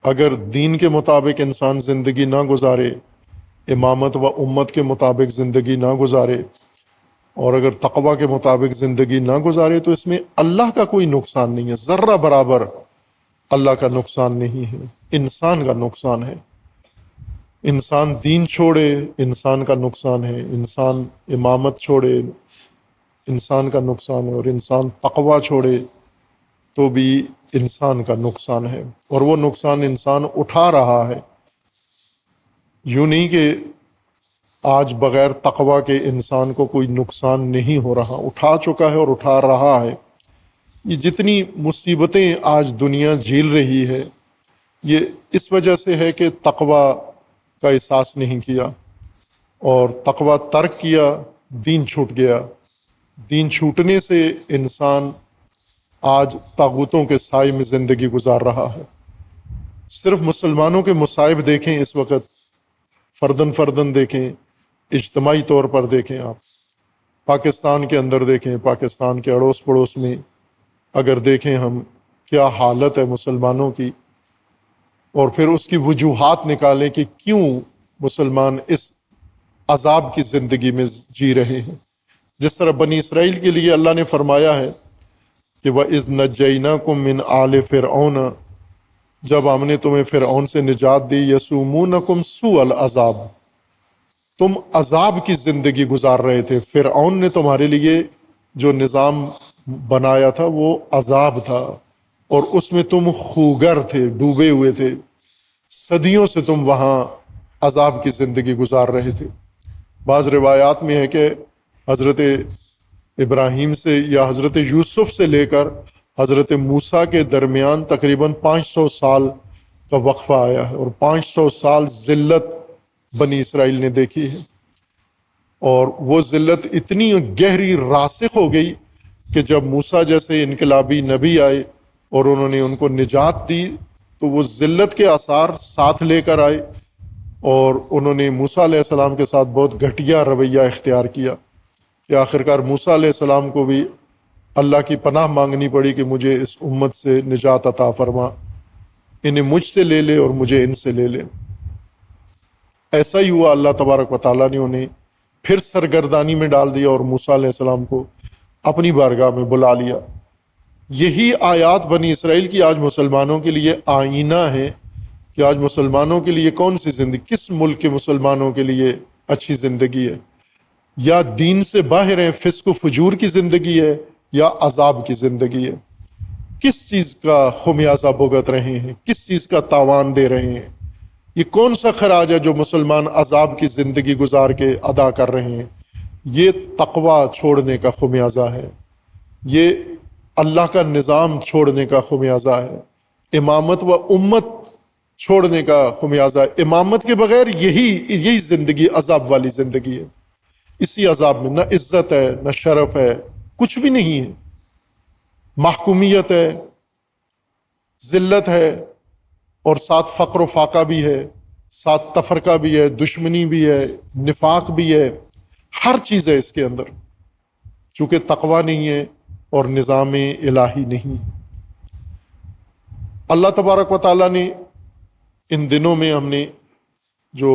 اگر دین کے مطابق انسان زندگی نہ گزارے، امامت و امت کے مطابق زندگی نہ گزارے، اور اگر تقوی کے مطابق زندگی نہ گزارے، تو اس میں اللہ کا کوئی نقصان نہیں ہے، ذرہ برابر اللہ کا نقصان نہیں ہے، انسان کا نقصان ہے۔ انسان دین چھوڑے، انسان کا نقصان ہے، انسان امامت چھوڑے، انسان کا نقصان ہے، اور انسان تقوی چھوڑے تو بھی انسان کا نقصان ہے، اور وہ نقصان انسان اٹھا رہا ہے۔ یوں نہیں کہ آج بغیر تقوی کے انسان کو کوئی نقصان نہیں ہو رہا، اٹھا چکا ہے اور اٹھا رہا ہے۔ یہ جتنی مصیبتیں آج دنیا جھیل رہی ہے، یہ اس وجہ سے ہے کہ تقوی کا احساس نہیں کیا، اور تقوی ترک کیا، دین چھوٹ گیا۔ دین چھوٹنے سے انسان آج طاغوتوں کے سائے میں زندگی گزار رہا ہے۔ صرف مسلمانوں کے مصائب دیکھیں اس وقت، فردن فردن دیکھیں، اجتماعی طور پر دیکھیں، آپ پاکستان کے اندر دیکھیں، پاکستان کے اڑوس پڑوس میں اگر دیکھیں ہم، کیا حالت ہے مسلمانوں کی، اور پھر اس کی وجوہات نکالیں کہ کیوں مسلمان اس عذاب کی زندگی میں جی رہے ہیں۔ جس طرح بنی اسرائیل کے لیے اللہ نے فرمایا ہے کہ وَإِذْ نَجَّيْنَاكُمْ مِنْ آلِ فِرْعَوْنَ، جب ہم نے تمہیں فرعون سے نجات دی، یسومونکم سوء العذاب، تم عذاب کی زندگی گزار رہے تھے۔ فرعون نے تمہارے لیے جو نظام بنایا تھا وہ عذاب تھا، اور اس میں تم خوگر تھے، ڈوبے ہوئے تھے، صدیوں سے تم وہاں عذاب کی زندگی گزار رہے تھے۔ بعض روایات میں ہے کہ حضرت ابراہیم سے یا حضرت یوسف سے لے کر حضرت موسیٰ کے درمیان تقریباً 500 سال کا وقفہ آیا ہے، اور 500 سال ذلت بنی اسرائیل نے دیکھی ہے، اور وہ ذلت اتنی گہری راسخ ہو گئی کہ جب موسیٰ جیسے انقلابی نبی آئے اور انہوں نے ان کو نجات دی، تو وہ ذلت کے آثار ساتھ لے کر آئے، اور انہوں نے موسیٰ علیہ السلام کے ساتھ بہت گھٹیا رویہ اختیار کیا کہ آخرکار موسیٰ علیہ السلام کو بھی اللہ کی پناہ مانگنی پڑی کہ مجھے اس امت سے نجات عطا فرما، انہیں مجھ سے لے لے اور مجھے ان سے لے لے۔ ایسا ہی ہوا، اللہ تبارک و تعالیٰ نے انہیں پھر سرگردانی میں ڈال دیا اور موسیٰ علیہ السلام کو اپنی بارگاہ میں بلا لیا۔ یہی آیات بنی اسرائیل کی آج مسلمانوں کے لیے آئینہ ہے کہ آج مسلمانوں کے لیے کون سی زندگی، کس ملک کے مسلمانوں کے لیے اچھی زندگی ہے، یا دین سے باہر ہیں، فسق و فجور کی زندگی ہے، یا عذاب کی زندگی ہے، کس چیز کا خمیازہ بھگت رہے ہیں، کس چیز کا تاوان دے رہے ہیں، یہ کون سا خراج ہے جو مسلمان عذاب کی زندگی گزار کے ادا کر رہے ہیں؟ یہ تقوی چھوڑنے کا خمیازہ ہے، یہ اللہ کا نظام چھوڑنے کا خمیازہ ہے، امامت و امت چھوڑنے کا خمیازہ ہے۔ امامت کے بغیر یہی زندگی عذاب والی زندگی ہے۔ اسی عذاب میں نہ عزت ہے، نہ شرف ہے، کچھ بھی نہیں ہے، محکومیت ہے، ذلت ہے، اور ساتھ فقر و فاقہ بھی ہے، ساتھ تفرقہ بھی ہے، دشمنی بھی ہے، نفاق بھی ہے، ہر چیز ہے اس کے اندر، چونکہ تقوی نہیں ہے اور نظام الہی نہیں ہے۔ اللہ تبارک و تعالیٰ نے ان دنوں میں، ہم نے جو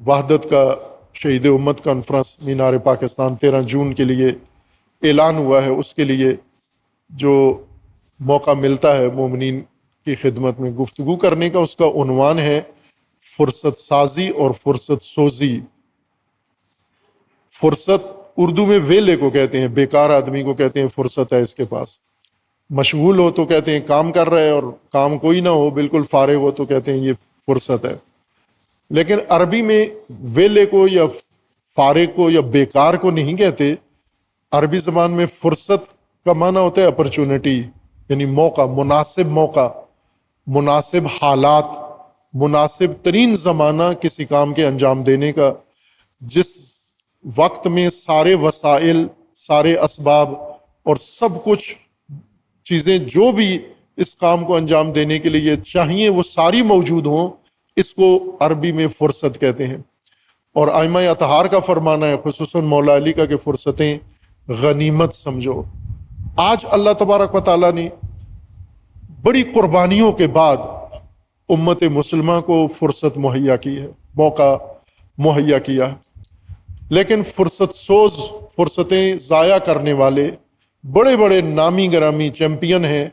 وحدت کا شہید امت کانفرنس مینار پاکستان 13 جون کے لیے اعلان ہوا ہے، اس کے لیے جو موقع ملتا ہے مومنین کی خدمت میں گفتگو کرنے کا، اس کا عنوان ہے فرصت سازی اور فرصت سوزی۔ فرصت اردو میں ویلے کو کہتے ہیں، بیکار آدمی کو کہتے ہیں فرصت ہے اس کے پاس، مشغول ہو تو کہتے ہیں کام کر رہے، اور کام کوئی نہ ہو، بالکل فارغ ہو تو کہتے ہیں یہ فرصت ہے۔ لیکن عربی میں ویلے کو یا فارغ کو یا بیکار کو نہیں کہتے، عربی زبان میں فرصت کا معنی ہوتا ہے اپرچونٹی، یعنی موقع، مناسب حالات، مناسب ترین زمانہ کسی کام کے انجام دینے کا، جس وقت میں سارے وسائل، سارے اسباب اور سب کچھ چیزیں جو بھی اس کام کو انجام دینے کے لیے چاہیے وہ ساری موجود ہوں، اس کو عربی میں فرصت کہتے ہیں۔ اور ائمہ اطہار کا فرمانا ہے، خصوصاً مولا علی کا، کہ فرصتیں غنیمت سمجھو۔ آج اللہ تبارک و تعالیٰ نے بڑی قربانیوں کے بعد امت مسلمہ کو فرصت مہیا کی ہے، موقع مہیا کیا ہے، لیکن فرصت سوز، فرصتیں ضائع کرنے والے بڑے بڑے نامی گرامی چیمپئن ہیں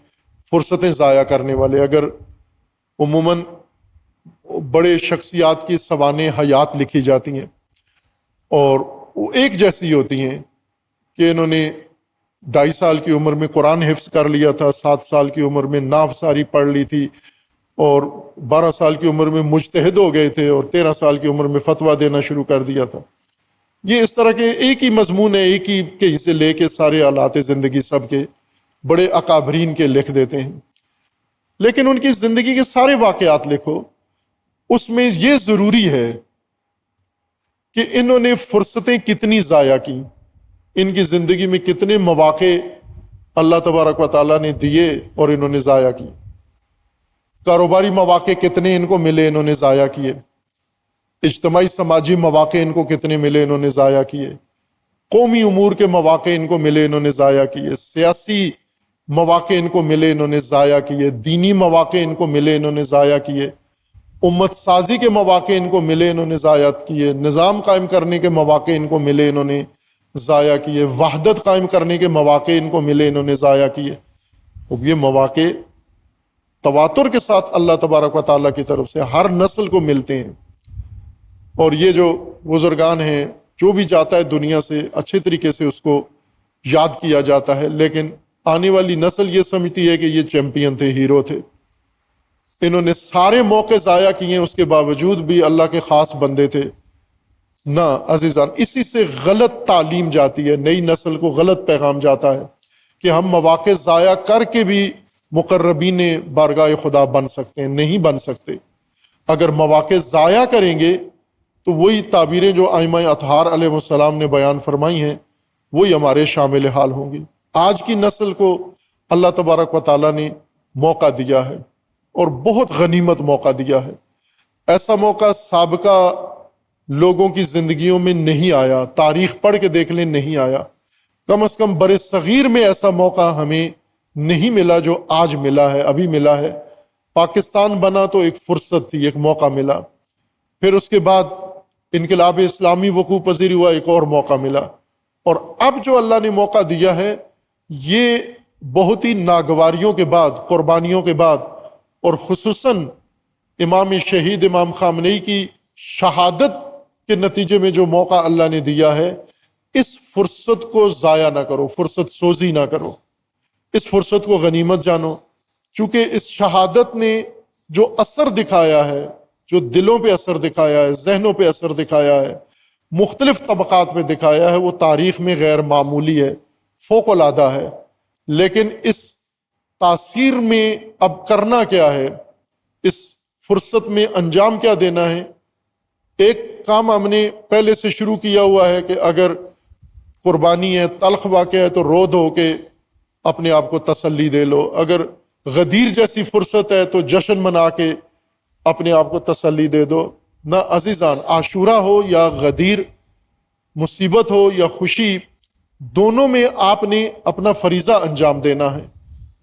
فرصتیں ضائع کرنے والے۔ اگر عموماً بڑے شخصیات کی سوانح حیات لکھی جاتی ہیں اور وہ ایک جیسی ہوتی ہیں کہ انہوں نے 2.5 سال کی عمر میں قرآن حفظ کر لیا تھا، 7 سال کی عمر میں نحو ساری پڑھ لی تھی، اور 12 سال کی عمر میں مجتہد ہو گئے تھے، اور 13 سال کی عمر میں فتویٰ دینا شروع کر دیا تھا۔ یہ اس طرح کے ایک ہی مضمون ہے، ایک ہی کہیں سے لے کے سارے حالات زندگی سب کے بڑے اکابرین کے لکھ دیتے ہیں، لیکن ان کی زندگی کے سارے واقعات لکھو، اس میں یہ ضروری ہے کہ انہوں نے فرصتیں کتنی ضائع کی، ان کی زندگی میں کتنے مواقع اللہ تبارک و تعالیٰ نے دیے اور انہوں نے ضائع کی، کاروباری مواقع کتنے ان کو ملے انہوں نے ضائع کیے، اجتماعی سماجی مواقع ان کو کتنے ملے انہوں نے ضائع کیے، قومی امور کے مواقع ان کو ملے انہوں نے ضائع کیے، سیاسی مواقع ان کو ملے انہوں نے ضائع کیے، دینی مواقع ان کو ملے انہوں نے ضائع کیے، امت سازی کے مواقع ان کو ملے انہوں نے ضائع کیے، نظام قائم کرنے کے مواقع ان کو ملے انہوں نے ضائع کیے، وحدت قائم کرنے کے مواقع ان کو ملے انہوں نے ضائع کیے۔ اب یہ مواقع تواتر کے ساتھ اللہ تبارک و تعالیٰ کی طرف سے ہر نسل کو ملتے ہیں، اور یہ جو بزرگان ہیں، جو بھی جاتا ہے دنیا سے اچھے طریقے سے اس کو یاد کیا جاتا ہے، لیکن آنے والی نسل یہ سمجھتی ہے کہ یہ چیمپئن تھے، ہیرو تھے، انہوں نے سارے موقع ضائع کیے، اس کے باوجود بھی اللہ کے خاص بندے تھے۔ نہ عزیزان، اسی سے غلط تعلیم جاتی ہے، نئی نسل کو غلط پیغام جاتا ہے کہ ہم مواقع ضائع کر کے بھی مقربین بارگاہ خدا بن سکتے ہیں۔ نہیں بن سکتے۔ اگر مواقع ضائع کریں گے تو وہی تعبیریں جو ائمہ اطہار علیہ السلام نے بیان فرمائی ہیں وہی ہمارے شامل حال ہوں گی۔ آج کی نسل کو اللہ تبارک و تعالیٰ نے موقع دیا ہے، اور بہت غنیمت موقع دیا ہے۔ ایسا موقع سابقہ لوگوں کی زندگیوں میں نہیں آیا، تاریخ پڑھ کے دیکھ لیں، نہیں آیا۔ کم از کم برِ صغیر میں ایسا موقع ہمیں نہیں ملا جو آج ملا ہے، ابھی ملا ہے۔ پاکستان بنا تو ایک فرصت تھی، ایک موقع ملا، پھر اس کے بعد انقلاب اسلامی وقوع پذیر ہوا، ایک اور موقع ملا، اور اب جو اللہ نے موقع دیا ہے یہ بہت ہی ناگواریوں کے بعد، قربانیوں کے بعد، اور خصوصاً امام شہید امام خامنئی کی شہادت کے نتیجے میں جو موقع اللہ نے دیا ہے، اس فرصت کو ضائع نہ کرو، فرصت سوزی نہ کرو، اس فرصت کو غنیمت جانو، چونکہ اس شہادت نے جو اثر دکھایا ہے، جو دلوں پہ اثر دکھایا ہے، ذہنوں پہ اثر دکھایا ہے، مختلف طبقات میں دکھایا ہے، وہ تاریخ میں غیر معمولی ہے، فوق العادہ ہے۔ لیکن اس تاثیر میں اب کرنا کیا ہے، اس فرصت میں انجام کیا دینا ہے؟ ایک کام ہم نے پہلے سے شروع کیا ہوا ہے کہ اگر قربانی ہے، تلخ واقعہ ہے، تو رو دھو کے اپنے آپ کو تسلی دے لو، اگر غدیر جیسی فرصت ہے تو جشن منا کے اپنے آپ کو تسلی دے دو۔ نہ عزیزان، عاشورہ ہو یا غدیر، مصیبت ہو یا خوشی، دونوں میں آپ نے اپنا فریضہ انجام دینا ہے۔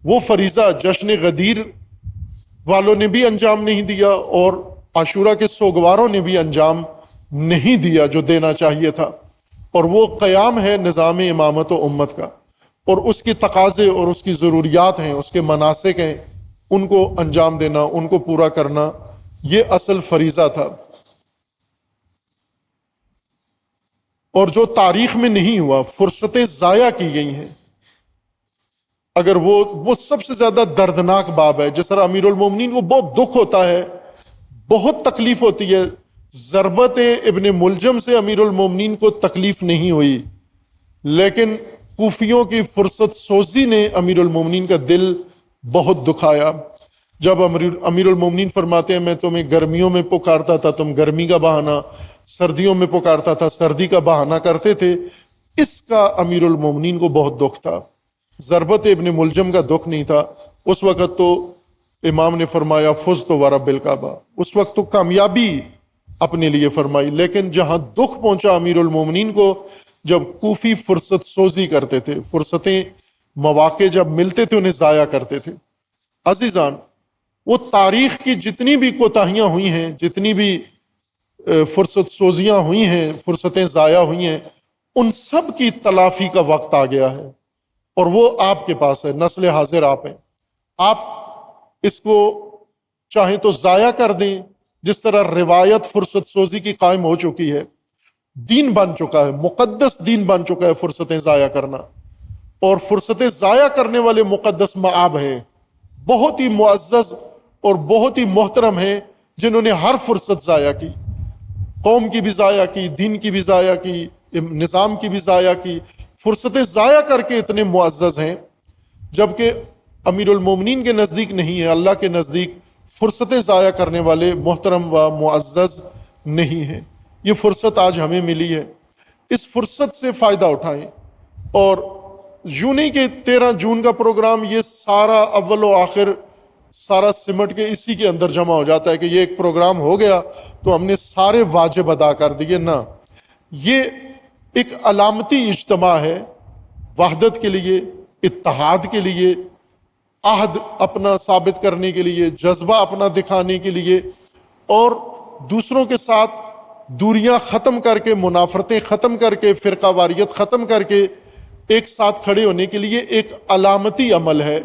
وہ فریضہ جشن غدیر والوں نے بھی انجام نہیں دیا، اور عاشورہ کے سوگواروں نے بھی انجام نہیں دیا جو دینا چاہیے تھا، اور وہ قیام ہے نظام امامت و امت کا، اور اس کی تقاضے اور اس کی ضروریات ہیں، اس کے مناسک ہیں، ان کو انجام دینا، ان کو پورا کرنا، یہ اصل فریضہ تھا۔ اور جو تاریخ میں نہیں ہوا، فرصتیں ضائع کی گئی ہیں، اگر وہ سب سے زیادہ دردناک باب ہے۔ جس طرح امیر المومنین کو بہت دکھ ہوتا ہے، بہت تکلیف ہوتی ہے، ضربت ابن ملجم سے امیر المومنین کو تکلیف نہیں ہوئی، لیکن کوفیوں کی فرصت سوزی نے امیر المومنین کا دل بہت دکھایا۔ جب امیر المومنین فرماتے ہیں میں تمہیں گرمیوں میں پکارتا تھا، تم گرمی کا بہانہ، سردیوں میں پکارتا تھا، سردی کا بہانہ کرتے تھے، اس کا امیر المومنین کو بہت دکھ تھا۔ ضربت ابن ملجم کا دکھ نہیں تھا۔ اس وقت تو امام نے فرمایا فزت ورب الکعبہ، اس وقت تو کامیابی اپنے لیے فرمائی۔ لیکن جہاں دکھ پہنچا امیر المومنین کو، جب کوفی فرصت سوزی کرتے تھے، فرصتیں، مواقع جب ملتے تھے انہیں ضائع کرتے تھے۔ عزیزان، وہ تاریخ کی جتنی بھی کوتاہیاں ہوئی ہیں، جتنی بھی فرصت سوزیاں ہوئی ہیں، فرصتیں ضائع ہوئی ہیں، ان سب کی تلافی کا وقت آ گیا ہے، اور وہ آپ کے پاس ہے، نسل حاضر آپ ہیں۔ آپ اس کو چاہیں تو ضائع کر دیں، جس طرح روایت فرصت سوزی کی قائم ہو چکی ہے، دین بن چکا ہے، مقدس دین بن چکا ہے فرصتیں ضائع کرنا، اور فرصتیں ضائع کرنے والے مقدس مآب ہیں، بہت ہی معزز اور بہت ہی محترم ہیں، جنہوں نے ہر فرصت ضائع کی، قوم کی بھی ضائع کی، دین کی بھی ضائع کی، نظام کی بھی ضائع کی، فرصتیں ضائع کر کے اتنے معزز ہیں، جبکہ امیر المومنین کے نزدیک نہیں ہے، اللہ کے نزدیک فرصتیں ضائع کرنے والے محترم و معزز نہیں ہیں۔ یہ فرصت آج ہمیں ملی ہے، اس فرصت سے فائدہ اٹھائیں، اور یوں نہیں کہ 13 جون کا پروگرام یہ سارا اول و آخر سارا سمٹ کے اسی کے اندر جمع ہو جاتا ہے کہ یہ ایک پروگرام ہو گیا تو ہم نے سارے واجب ادا کر دیے، نہ، یہ ایک علامتی اجتماع ہے، وحدت کے لیے، اتحاد کے لیے، عہد اپنا ثابت کرنے کے لیے، جذبہ اپنا دکھانے کے لیے، اور دوسروں کے ساتھ دوریاں ختم کر کے، منافرتیں ختم کر کے، فرقہ واریت ختم کر کے ایک ساتھ کھڑے ہونے کے لیے ایک علامتی عمل ہے۔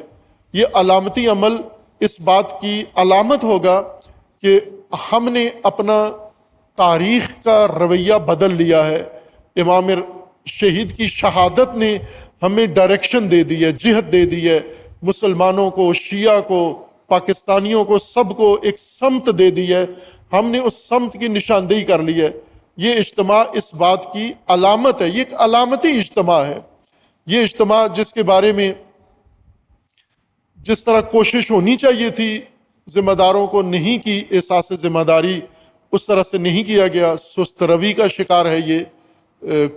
یہ علامتی عمل اس بات کی علامت ہوگا کہ ہم نے اپنا تاریخ کا رویہ بدل لیا ہے، امام شہید کی شہادت نے ہمیں ڈائریکشن دے دی ہے، جہت دے دی ہے، مسلمانوں کو، شیعہ کو، پاکستانیوں کو، سب کو ایک سمت دے دی ہے، ہم نے اس سمت کی نشاندہی کر لی ہے۔ یہ اجتماع اس بات کی علامت ہے، یہ ایک علامتی اجتماع ہے۔ یہ اجتماع جس کے بارے میں جس طرح کوشش ہونی چاہیے تھی ذمہ داروں کو نہیں کی، احساس ذمہ داری اس طرح سے نہیں کیا گیا، سست روی کا شکار ہے یہ۔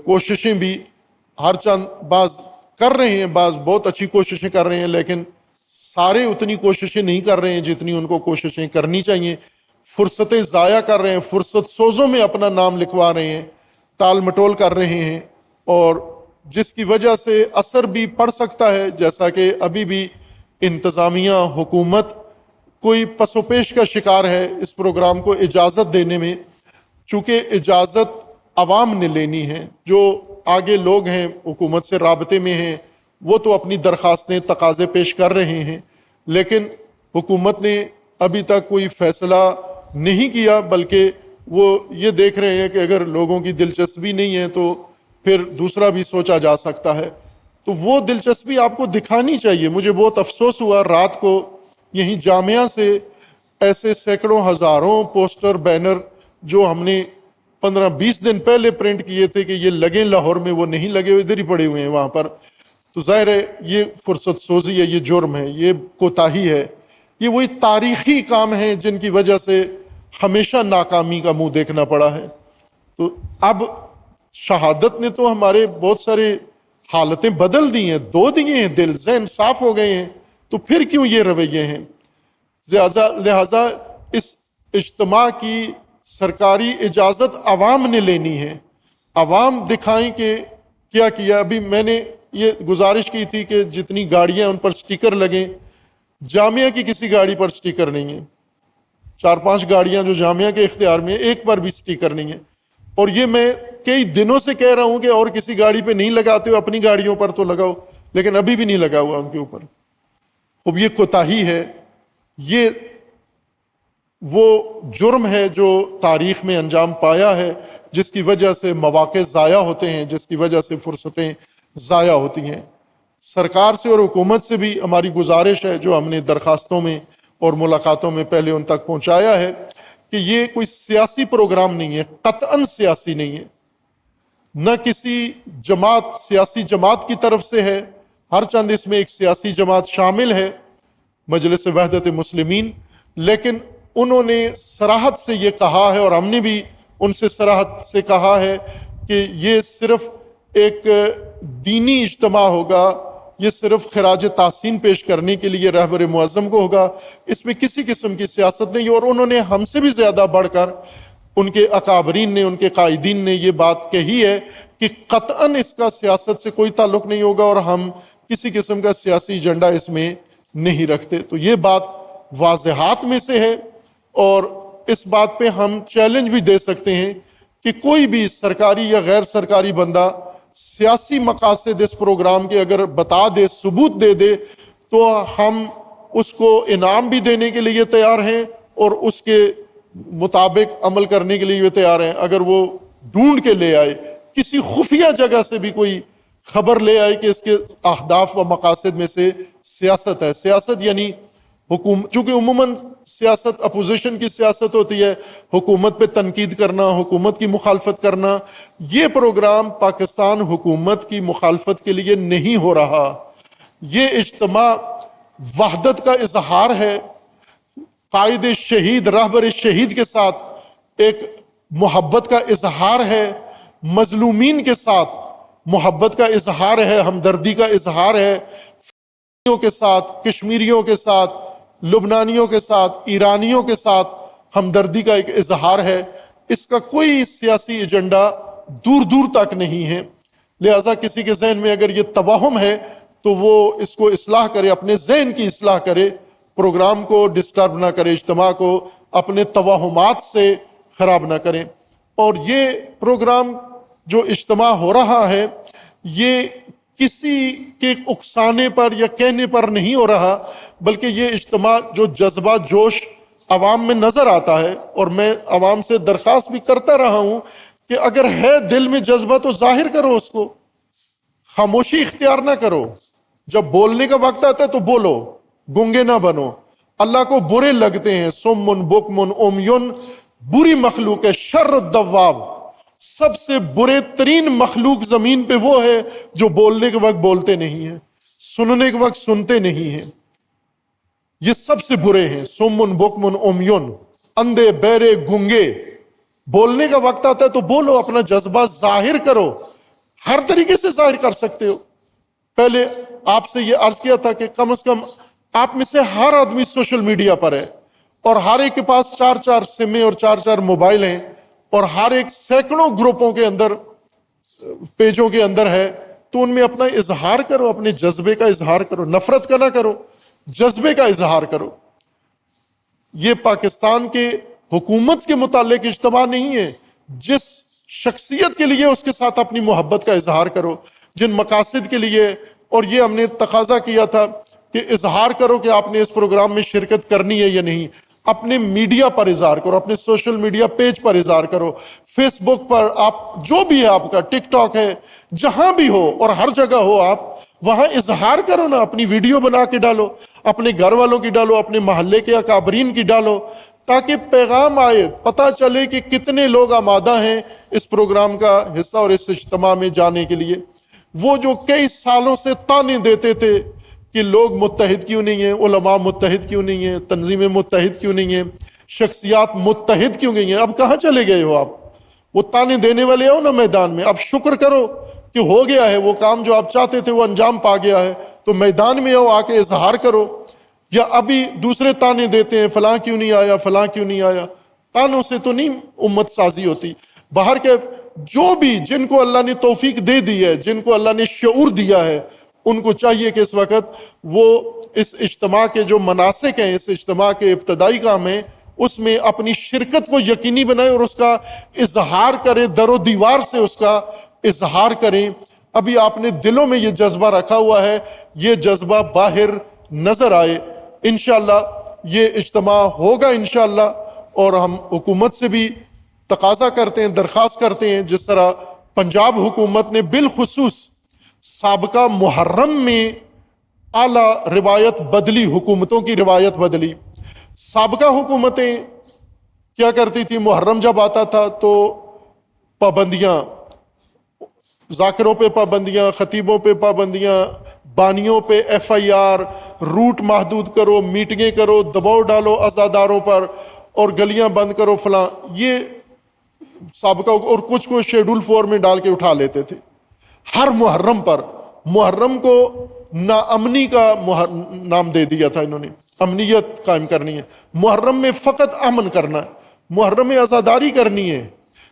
کوششیں بھی ہر چند بعض کر رہے ہیں، بعض بہت اچھی کوششیں کر رہے ہیں، لیکن سارے اتنی کوششیں نہیں کر رہے ہیں جتنی ان کو کوششیں کرنی چاہیے۔ فرصتیں ضائع کر رہے ہیں، فرصت سوزوں میں اپنا نام لکھوا رہے ہیں، ٹال مٹول کر رہے ہیں، اور جس کی وجہ سے اثر بھی پڑ سکتا ہے، جیسا کہ ابھی بھی انتظامیہ، حکومت کوئی پس و پیش کا شکار ہے اس پروگرام کو اجازت دینے میں، چونکہ اجازت عوام نے لینی ہے۔ جو آگے لوگ ہیں حکومت سے رابطے میں ہیں، وہ تو اپنی درخواستیں، تقاضے پیش کر رہے ہیں، لیکن حکومت نے ابھی تک کوئی فیصلہ نہیں کیا، بلکہ وہ یہ دیکھ رہے ہیں کہ اگر لوگوں کی دلچسپی نہیں ہے تو پھر دوسرا بھی سوچا جا سکتا ہے، تو وہ دلچسپی آپ کو دکھانی چاہیے۔ مجھے بہت افسوس ہوا رات کو یہیں جامعہ سے ایسے سینکڑوں ہزاروں پوسٹر، بینر جو ہم نے 15-20 دن پہلے پرنٹ کیے تھے کہ یہ لگیں لاہور میں، وہ نہیں لگے ہوئے، ادھر ہی پڑے ہوئے ہیں وہاں پر، تو ظاہر ہے یہ فرصت سوزی ہے، یہ جرم ہے، یہ کوتاہی ہے، یہ وہی تاریخی کام ہیں جن کی وجہ سے ہمیشہ ناکامی کا منہ دیکھنا پڑا ہے۔ تو اب شہادت نے تو ہمارے بہت سارے حالتیں بدل دی ہیں، دھو دیے ہیں، دل ذہن صاف ہو گئے ہیں، تو پھر کیوں یہ رویے ہیں؟ لہذا اس اجتماع کی سرکاری اجازت عوام نے لینی ہے، عوام دکھائیں کہ کیا کیا۔ ابھی میں نے یہ گزارش کی تھی کہ جتنی گاڑیاں ان پر سٹیکر لگیں، جامعہ کی کسی گاڑی پر سٹیکر نہیں ہے، 4-5 گاڑیاں جو جامعہ کے اختیار میں، ایک پر بھی سٹیکر نہیں ہے، اور یہ میں کئی دنوں سے کہہ رہا ہوں کہ اور کسی گاڑی پہ نہیں لگاتے ہو، اپنی گاڑیوں پر تو لگاؤ، لیکن ابھی بھی نہیں لگا ہوا ان کے اوپر۔ اب یہ کوتاہی ہے، یہ وہ جرم ہے جو تاریخ میں انجام پایا ہے، جس کی وجہ سے مواقع ضائع ہوتے ہیں، جس کی وجہ سے فرصتیں ضائع ہوتی ہیں۔ سرکار سے اور حکومت سے بھی ہماری گزارش ہے، جو ہم نے درخواستوں میں اور ملاقاتوں میں پہلے ان تک پہنچایا ہے، کہ یہ کوئی سیاسی پروگرام نہیں ہے، قطعاً سیاسی نہیں ہے، نہ کسی جماعت، سیاسی جماعت کی طرف سے ہے، ہر چند اس میں ایک سیاسی جماعت شامل ہے، مجلس وحدت مسلمین، لیکن انہوں نے صراحت سے یہ کہا ہے، اور ہم نے بھی ان سے صراحت سے کہا ہے کہ یہ صرف ایک دینی اجتماع ہوگا، یہ صرف خراج تحسین پیش کرنے کے لیے رہبر معظم کو ہوگا، اس میں کسی قسم کی سیاست نہیں۔ اور انہوں نے ہم سے بھی زیادہ بڑھ کر ان کے اکابرین نے، ان کے قائدین نے یہ بات کہی ہے کہ قطعاً اس کا سیاست سے کوئی تعلق نہیں ہوگا، اور ہم کسی قسم کا سیاسی ایجنڈا اس میں نہیں رکھتے۔ تو یہ بات واضحات میں سے ہے، اور اس بات پہ ہم چیلنج بھی دے سکتے ہیں کہ کوئی بھی سرکاری یا غیر سرکاری بندہ سیاسی مقاصد اس پروگرام کے اگر بتا دے، ثبوت دے دے، تو ہم اس کو انعام بھی دینے کے لیے تیار ہیں اور اس کے مطابق عمل کرنے کے لیے بھی تیار ہیں۔ اگر وہ ڈھونڈ کے لے آئے، کسی خفیہ جگہ سے بھی کوئی خبر لے آئے کہ اس کے اہداف و مقاصد میں سے سیاست ہے، سیاست یعنی حکومت، چونکہ عموماً سیاست اپوزیشن کی سیاست ہوتی ہے، حکومت پہ تنقید کرنا، حکومت کی مخالفت کرنا، یہ پروگرام پاکستان حکومت کی مخالفت کے لیے نہیں ہو رہا۔ یہ اجتماع وحدت کا اظہار ہے، قائد شہید، رہبر شہید کے ساتھ ایک محبت کا اظہار ہے، مظلومین کے ساتھ محبت کا اظہار ہے، ہمدردی کا اظہار ہے، کے ساتھ، کشمیریوں کے ساتھ، لبنانیوں کے ساتھ، ایرانیوں کے ساتھ ہمدردی کا ایک اظہار ہے۔ اس کا کوئی سیاسی ایجنڈا دور دور تک نہیں ہے، لہذا کسی کے ذہن میں اگر یہ توہم ہے تو وہ اس کو اصلاح کرے، اپنے ذہن کی اصلاح کرے، پروگرام کو ڈسٹرب نہ کرے، اجتماع کو اپنے توہمات سے خراب نہ کریں۔ اور یہ پروگرام جو اجتماع ہو رہا ہے، یہ کسی کے اکسانے پر یا کہنے پر نہیں ہو رہا، بلکہ یہ اجتماع جو جذبہ جوش عوام میں نظر آتا ہے، اور میں عوام سے درخواست بھی کرتا رہا ہوں کہ اگر ہے دل میں جذبہ تو ظاہر کرو اس کو، خاموشی اختیار نہ کرو، جب بولنے کا وقت آتا ہے تو بولو، گنگے نہ بنو۔ اللہ کو برے لگتے ہیں سمن بکمن عمیون، بری مخلوق ہے، شر الدواب، سب سے برے ترین مخلوق زمین پہ وہ ہے جو بولنے کے وقت بولتے نہیں ہیں، سننے کے وقت سنتے نہیں ہیں، یہ سب سے برے ہیں۔ سمن بکمن عمیون، اندھے بہرے گنگے، بولنے کا وقت آتا ہے تو بولو، اپنا جذبہ ظاہر کرو، ہر طریقے سے ظاہر کر سکتے ہو۔ پہلے آپ سے یہ عرض کیا تھا کہ کم از کم آپ میں سے ہر آدمی سوشل میڈیا پر ہے، اور ہر ایک کے پاس 4 سمیں اور 4 موبائل ہیں، اور ہر ایک سینکڑوں گروپوں کے اندر، پیجوں کے اندر ہے، تو ان میں اپنا اظہار کرو، اپنے جذبے کا اظہار کرو، نفرت کا نہ کرو، جذبے کا اظہار کرو۔ یہ پاکستان کے حکومت کے متعلق اجتماع نہیں ہے، جس شخصیت کے لیے اس کے ساتھ اپنی محبت کا اظہار کرو، جن مقاصد کے لیے، اور یہ ہم نے تقاضا کیا تھا کہ اظہار کرو کہ آپ نے اس پروگرام میں شرکت کرنی ہے یا نہیں، اپنے میڈیا پر اظہار کرو، اپنے سوشل میڈیا پیج پر اظہار کرو، فیس بک پر، آپ جو بھی ہے آپ کا، ٹک ٹاک ہے، جہاں بھی ہو اور ہر جگہ ہو، آپ وہاں اظہار کرو نا، اپنی ویڈیو بنا کے ڈالو، اپنے گھر والوں کی ڈالو، اپنے محلے کے اکابرین کی ڈالو، تاکہ پیغام آئے، پتہ چلے کہ کتنے لوگ آمادہ ہیں اس پروگرام کا حصہ اور اس اجتماع میں جانے کے لیے۔ وہ جو کئی سالوں سے طعنے دیتے تھے کہ لوگ متحد کیوں نہیں ہیں، علماء متحد کیوں نہیں ہیں، تنظیمیں متحد کیوں نہیں ہیں، شخصیات متحد کیوں نہیں ہیں، اب کہاں چلے گئے ہو آپ؟ وہ طعنے دینے والے ہو نا میدان میں، اب شکر کرو کہ ہو گیا ہے وہ کام جو آپ چاہتے تھے، وہ انجام پا گیا ہے، تو میدان میں آؤ، آ کے اظہار کرو۔ یا ابھی دوسرے طعنے دیتے ہیں، فلاں کیوں نہیں آیا، فلاں کیوں نہیں آیا، طعنوں سے تو نہیں امت سازی ہوتی۔ باہر کے جو بھی، جن کو اللہ نے توفیق دے دی ہے، جن کو اللہ نے شعور دیا ہے، ان کو چاہیے کہ اس وقت وہ اس اجتماع کے جو مناسک ہیں، اس اجتماع کے ابتدائی کام ہیں، اس میں اپنی شرکت کو یقینی بنائیں اور اس کا اظہار کریں، در و دیوار سے اس کا اظہار کریں۔ ابھی آپ نے دلوں میں یہ جذبہ رکھا ہوا ہے، یہ جذبہ باہر نظر آئے۔ انشاءاللہ یہ اجتماع ہوگا انشاءاللہ، اور ہم حکومت سے بھی تقاضا کرتے ہیں، درخواست کرتے ہیں، جس طرح پنجاب حکومت نے بالخصوص سابقہ محرم میں اعلیٰ روایت بدلی، حکومتوں کی روایت بدلی۔ سابقہ حکومتیں کیا کرتی تھی، محرم جب آتا تھا تو پابندیاں، ذاکروں پہ پابندیاں، خطیبوں پہ پابندیاں، بانیوں پہ FIR، روٹ محدود کرو، میٹنگیں کرو، دباؤ ڈالو عزاداروں پر، اور گلیاں بند کرو، فلاں، یہ سابقہ، اور کچھ کو شیڈول 4 میں ڈال کے اٹھا لیتے تھے۔ ہر محرم پر، محرم کو ناامنی کا نام دے دیا تھا انہوں نے، امنیت قائم کرنی ہے، محرم میں فقط امن کرنا ہے، محرم میں عزاداری کرنی ہے،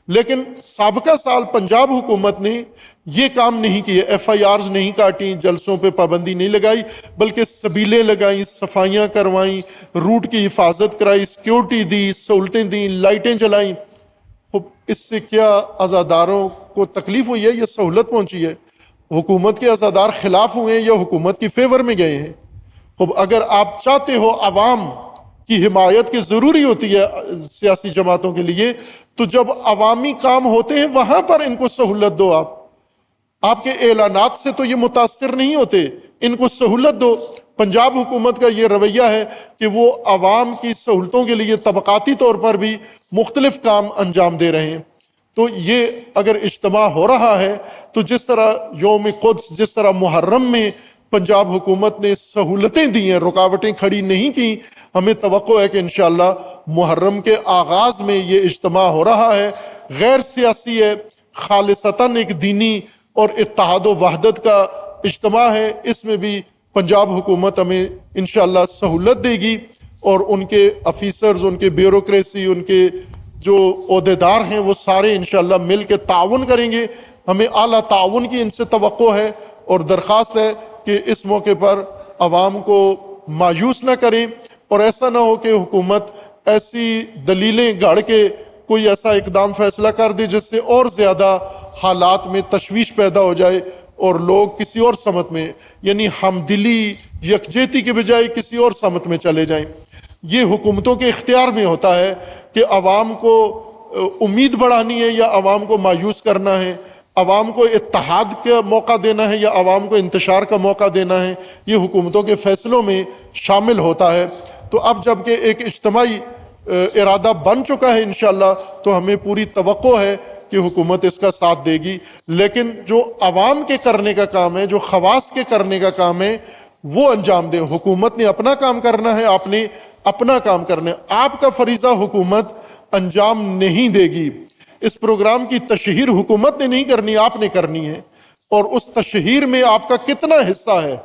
لیکن سابقہ سال پنجاب حکومت نے یہ کام نہیں کیے، ایف آئی آرز نہیں کاٹیں، جلسوں پہ پابندی نہیں لگائی، بلکہ سبیلیں لگائیں، صفائیاں کروائیں، روٹ کی حفاظت کرائی، سیکیورٹی دی، سہولتیں دیں، لائٹیں جلائیں۔ اس سے کیا عزاداروں کو تکلیف ہوئی ہے یا سہولت پہنچی ہے؟ حکومت کے عزادار خلاف ہوئے ہیں یا حکومت کی فیور میں گئے ہیں؟ اگر آپ چاہتے ہو عوام کی حمایت کی ضروری ہوتی ہے سیاسی جماعتوں کے لیے، تو جب عوامی کام ہوتے ہیں وہاں پر ان کو سہولت دو۔ آپ کے اعلانات سے تو یہ متاثر نہیں ہوتے، ان کو سہولت دو۔ پنجاب حکومت کا یہ رویہ ہے کہ وہ عوام کی سہولتوں کے لیے طبقاتی طور پر بھی مختلف کام انجام دے رہے ہیں۔ تو یہ اگر اجتماع ہو رہا ہے تو جس طرح یوم قدس، جس طرح محرم میں پنجاب حکومت نے سہولتیں دی ہیں، رکاوٹیں کھڑی نہیں کی، ہمیں توقع ہے کہ انشاءاللہ محرم کے آغاز میں یہ اجتماع ہو رہا ہے، غیر سیاسی ہے، خالصتاً ایک دینی اور اتحاد و وحدت کا اجتماع ہے۔ اس میں بھی پنجاب حکومت ہمیں انشاءاللہ سہولت دے گی، اور ان کے آفیسرز، ان کے بیوروکریسی، ان کے جو عہدیدار ہیں وہ سارے انشاءاللہ مل کے تعاون کریں گے۔ ہمیں اعلیٰ تعاون کی ان سے توقع ہے، اور درخواست ہے کہ اس موقع پر عوام کو مایوس نہ کریں، اور ایسا نہ ہو کہ حکومت ایسی دلیلیں گھڑ کے کوئی ایسا اقدام فیصلہ کر دے جس سے اور زیادہ حالات میں تشویش پیدا ہو جائے اور لوگ کسی اور سمت میں، یعنی ہمدلی، یکجہتی کے بجائے کسی اور سمت میں چلے جائیں۔ یہ حکومتوں کے اختیار میں ہوتا ہے کہ عوام کو امید بڑھانی ہے یا عوام کو مایوس کرنا ہے، عوام کو اتحاد کا موقع دینا ہے یا عوام کو انتشار کا موقع دینا ہے، یہ حکومتوں کے فیصلوں میں شامل ہوتا ہے۔ تو اب جب کہ ایک اجتماعی ارادہ بن چکا ہے انشاءاللہ، تو ہمیں پوری توقع ہے کہ حکومت اس کا ساتھ دے گی۔ لیکن جو عوام کے کرنے کا کام ہے، جو خواص کے کرنے کا کام ہے، وہ انجام دے۔ حکومت نے اپنا کام کرنا ہے، آپ نے اپنا کام کرنا ہے۔ آپ کا فریضہ حکومت انجام نہیں دے گی۔ اس پروگرام کی تشہیر حکومت نے نہیں کرنی، آپ نے کرنی ہے، اور اس تشہیر میں آپ کا کتنا حصہ ہے،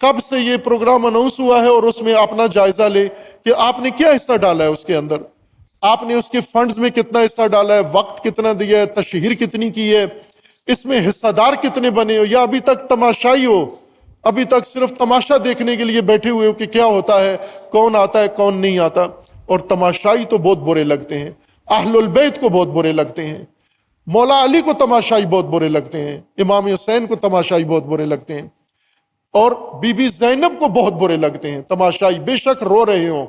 کب سے یہ پروگرام اناؤنس ہوا ہے، اور اس میں اپنا جائزہ لے کہ آپ نے کیا حصہ ڈالا ہے اس کے اندر، آپ نے اس کے فنڈز میں کتنا حصہ ڈالا ہے، وقت کتنا دیا ہے، تشہیر کتنی کی ہے، اس میں حصہ دار کتنے بنے ہو، یا ابھی تک تماشائی ہو، ابھی تک صرف تماشا دیکھنے کے لیے بیٹھے ہوئے ہو کہ کیا ہوتا ہے، کون آتا ہے کون نہیں آتا۔ اور تماشائی تو بہت برے لگتے ہیں، اہل البیت کو بہت برے لگتے ہیں، مولا علی کو تماشائی بہت برے لگتے ہیں، امام حسین کو تماشائی بہت برے لگتے ہیں، اور بی بی زینب کو بہت برے لگتے ہیں تماشائی، بے شک رو رہے ہوں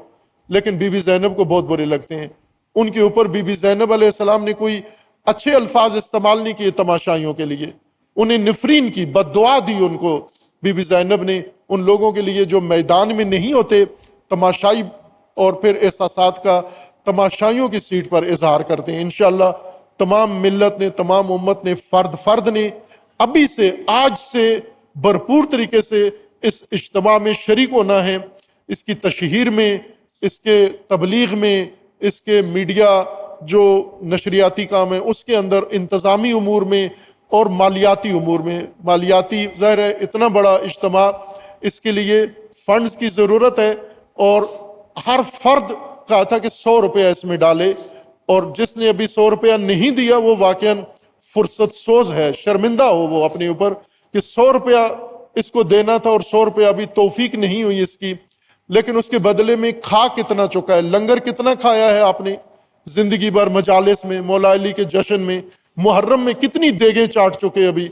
لیکن بی بی زینب کو بہت برے لگتے ہیں۔ ان کے اوپر بی بی زینب علیہ السلام نے کوئی اچھے الفاظ استعمال نہیں کیے تماشائیوں کے لیے، انہیں نفرین کی، بد دعا دی ان کو بی بی زینب نے، ان لوگوں کے لیے جو میدان میں نہیں ہوتے، تماشائی اور پھر احساسات کا تماشائیوں کی سیٹ پر اظہار کرتے ہیں۔ انشاءاللہ تمام ملت نے، تمام امت نے، فرد نے ابھی سے، آج سے بھرپور طریقے سے اس اجتماع میں شریک ہونا ہے، اس کی تشہیر میں، اس کے تبلیغ میں، اس کے میڈیا جو نشریاتی کام ہے اس کے اندر، انتظامی امور میں اور مالیاتی امور میں۔ مالیاتی ظاہر ہے اتنا بڑا اجتماع، اس کے لیے فنڈز کی ضرورت ہے، اور ہر فرد کہا تھا کہ 100 روپیہ اس میں ڈالے، اور جس نے ابھی 100 روپیہ نہیں دیا وہ واقعاً فرصت سوز ہے، شرمندہ ہو وہ اپنے اوپر کہ 100 روپیہ اس کو دینا تھا اور 100 روپیہ ابھی توفیق نہیں ہوئی اس کی، لیکن اس کے بدلے میں کھا کتنا چکا ہے، لنگر کتنا کھایا ہے آپ نے زندگی بھر، مجالس میں، مولا علی کے جشن میں، محرم میں کتنی دیگیں چاٹ چکے ابھی،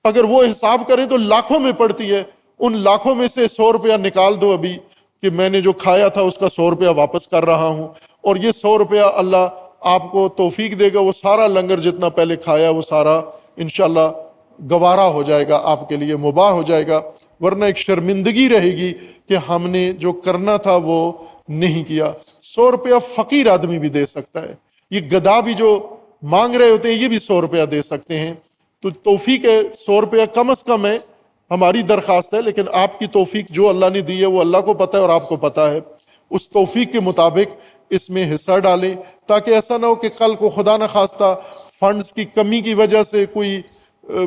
اگر وہ حساب کریں تو لاکھوں میں پڑتی ہے۔ ان لاکھوں میں سے 100 روپیہ نکال دو ابھی کہ میں نے جو کھایا تھا اس کا 100 روپیہ واپس کر رہا ہوں، اور یہ 100 روپیہ اللہ آپ کو توفیق دے گا، وہ سارا لنگر جتنا پہلے کھایا وہ سارا انشاءاللہ گوارا ہو جائے گا، آپ کے لیے مباح ہو جائے گا، ورنہ ایک شرمندگی رہے گی کہ ہم نے جو کرنا تھا وہ نہیں کیا۔ 100 روپیہ فقیر آدمی بھی دے سکتا ہے، یہ گدھا بھی جو مانگ رہے ہوتے ہیں یہ بھی 100 روپیہ دے سکتے ہیں، تو توفیق ہے 100 روپیہ کم از کم ہے، ہماری درخواست ہے، لیکن آپ کی توفیق جو اللہ نے دی ہے وہ اللہ کو پتہ ہے اور آپ کو پتہ ہے، اس توفیق کے مطابق اس میں حصہ ڈالیں، تاکہ ایسا نہ ہو کہ کل کو خدا نخواستہ فنڈز کی کمی کی وجہ سے کوئی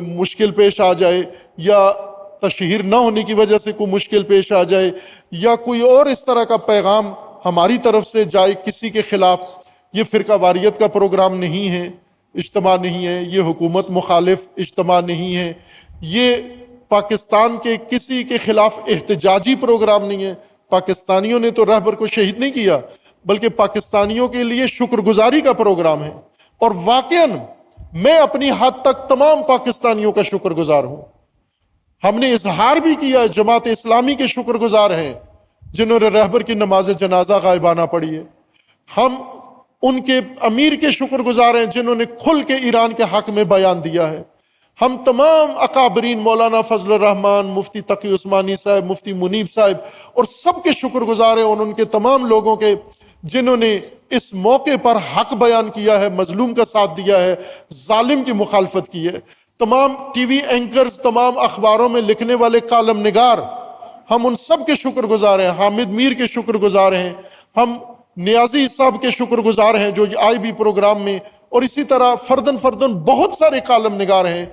مشکل پیش آ جائے، یا تشہیر نہ ہونے کی وجہ سے کوئی مشکل پیش آ جائے، یا کوئی اور اس طرح کا پیغام ہماری طرف سے جائے کسی کے خلاف، یہ فرقہ واریت کا پروگرام نہیں ہے، اجتماع نہیں ہے، یہ حکومت مخالف اجتماع نہیں ہے، یہ پاکستان کے کسی کے خلاف احتجاجی پروگرام نہیں ہے۔ پاکستانیوں نے تو رہبر کو شہید نہیں کیا، بلکہ پاکستانیوں کے لیے شکر گزاری کا پروگرام ہے، اور واقعاً میں اپنی حد تک تمام پاکستانیوں کا شکر گزار ہوں۔ ہم نے اظہار بھی کیا، جماعت اسلامی کے شکر گزار ہیں جنہوں نے رہبر کی نماز جنازہ غائبانہ پڑھی ہے۔ ہم ان کے امیر کے شکر گزار ہیں جنہوں نے کھل کے ایران کے حق میں بیان دیا ہے۔ ہم تمام اکابرین، مولانا فضل الرحمان، مفتی تقی عثمانی صاحب، مفتی منیب صاحب، اور سب کے شکر گزار ہیں، اور ان کے تمام لوگوں کے جنہوں نے اس موقع پر حق بیان کیا ہے، مظلوم کا ساتھ دیا ہے، ظالم کی مخالفت کی ہے۔ تمام ٹی وی اینکرز، تمام اخباروں میں لکھنے والے کالم نگار، ہم ان سب کے شکر گزار ہیں۔ حامد میر کے شکر گزار ہیں، ہم نیازی صاحب کے شکر گزار ہیں جو آئی بھی پروگرام میں، اور اسی طرح فردن بہت سارے کالم نگار ہیں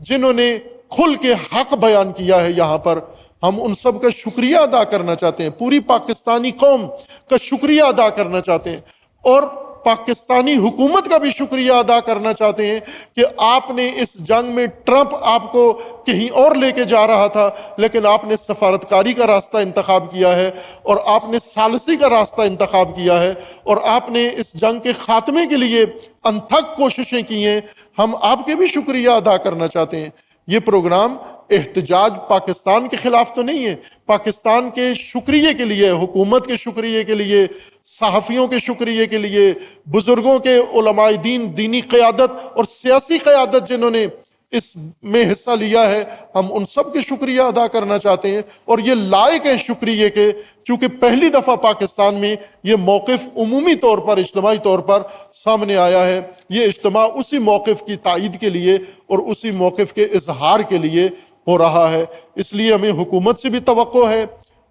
جنہوں نے کھل کے حق بیان کیا ہے یہاں پر۔ ہم ان سب کا شکریہ ادا کرنا چاہتے ہیں، پوری پاکستانی قوم کا شکریہ ادا کرنا چاہتے ہیں، اور پاکستانی حکومت کا بھی شکریہ ادا کرنا چاہتے ہیں کہ آپ نے اس جنگ میں، ٹرمپ آپ کو کہیں اور لے کے جا رہا تھا، لیکن آپ نے سفارتکاری کا راستہ انتخاب کیا ہے، اور آپ نے ثالثی کا راستہ انتخاب کیا ہے، اور آپ نے اس جنگ کے خاتمے کے لیے انتھک کوششیں کی ہیں۔ ہم آپ کے بھی شکریہ ادا کرنا چاہتے ہیں۔ یہ پروگرام احتجاج پاکستان کے خلاف تو نہیں ہے، پاکستان کے شکریہ کے لیے، حکومت کے شکریہ کے لیے، صحافیوں کے شکریہ کے لیے، بزرگوں کے، علماء دین، دینی قیادت اور سیاسی قیادت جنہوں نے اس میں حصہ لیا ہے، ہم ان سب کے شکریہ ادا کرنا چاہتے ہیں، اور یہ لائق ہے شکریہ کے، چونکہ پہلی دفعہ پاکستان میں یہ موقف عمومی طور پر، اجتماعی طور پر سامنے آیا ہے۔ یہ اجتماع اسی موقف کی تائید کے لیے اور اسی موقف کے اظہار کے لیے ہو رہا ہے۔ اس لیے ہمیں حکومت سے بھی توقع ہے،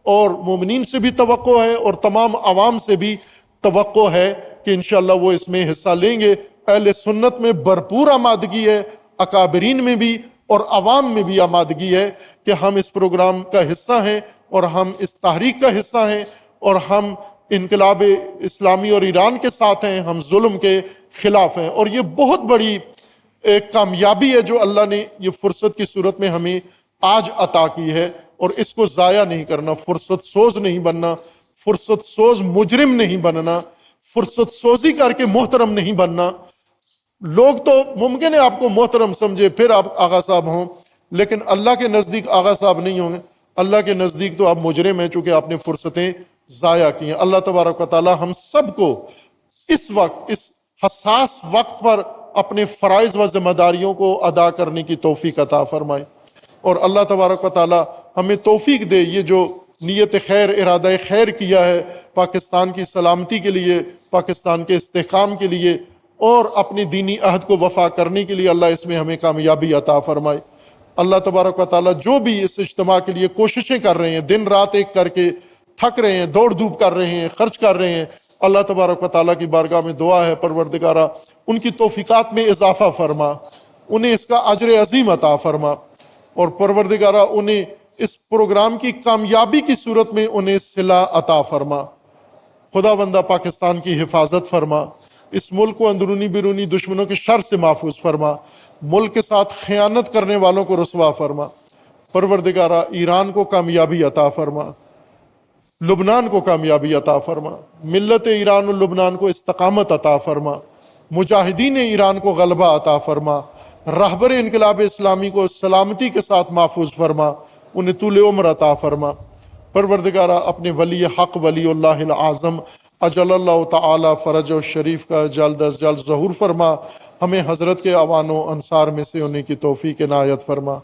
اور مومنین سے بھی توقع ہے، اور تمام عوام سے بھی توقع ہے کہ انشاءاللہ وہ اس میں حصہ لیں گے۔ اہل سنت میں بھرپور آمادگی ہے، اکابرین میں بھی اور عوام میں بھی آمادگی ہے کہ ہم اس پروگرام کا حصہ ہیں، اور ہم اس تحریک کا حصہ ہیں، اور ہم انقلاب اسلامی اور ایران کے ساتھ ہیں، ہم ظلم کے خلاف ہیں۔ اور یہ بہت بڑی ایک کامیابی ہے جو اللہ نے یہ فرصت کی صورت میں ہمیں آج عطا کی ہے، اور اس کو ضائع نہیں کرنا، فرصت سوز نہیں بننا، فرصت سوز مجرم نہیں بننا، فرصت سوزی کر کے محترم نہیں بننا۔ لوگ تو ممکن ہے آپ کو محترم سمجھے پھر آپ آغا صاحب ہوں، لیکن اللہ کے نزدیک آغا صاحب نہیں ہوں گے، اللہ کے نزدیک تو آپ مجرم ہیں، چونکہ آپ نے فرصتیں ضائع کی ہیں۔ اللہ تبارک و تعالی ہم سب کو اس وقت، اس حساس وقت پر اپنے فرائض و ذمہ داریوں کو ادا کرنے کی توفیق عطا فرمائے، اور اللہ تبارک و تعالی ہمیں توفیق دے یہ جو نیت خیر، ارادہ خیر کیا ہے پاکستان کی سلامتی کے لیے، پاکستان کے استحکام کے لیے، اور اپنی دینی عہد کو وفا کرنے کے لیے، اللہ اس میں ہمیں کامیابی عطا فرمائے۔ اللہ تبارک و تعالی جو بھی اس اجتماع کے لیے کوششیں کر رہے ہیں، دن رات ایک کر کے تھک رہے ہیں، دوڑ دھوپ کر رہے ہیں، خرچ کر رہے ہیں، اللہ تبارک و تعالیٰ کی بارگاہ میں دعا ہے پروردگارہ ان کی توفیقات میں اضافہ فرما، انہیں اس کا اجر عظیم عطا فرما، اور پروردگارہ انہیں اس پروگرام کی کامیابی کی صورت میں انہیں صلہ عطا فرما۔ خدا بندہ پاکستان کی حفاظت فرما، اس ملک کو اندرونی بیرونی دشمنوں کے شر سے محفوظ فرما، ملک کے ساتھ خیانت کرنے والوں کو رسوا فرما۔ پروردگارہ ایران کو کامیابی عطا فرما، لبنان کو کامیابی عطا فرما، ملت ایران اور لبنان کو استقامت عطا فرما، مجاہدین ایران کو غلبہ عطا فرما، رہبر انقلاب اسلامی کو سلامتی کے ساتھ محفوظ فرما، انہیں طول عمر عطا فرما۔ پروردگارہ اپنے ولی حق ولی اللہ العظم اجل اللہ تعالی فرج و شریف کا جلد از جلد ظہور فرما، ہمیں حضرت کے اعوان و انصار میں سے ہونے کی توفیق عنایت فرما۔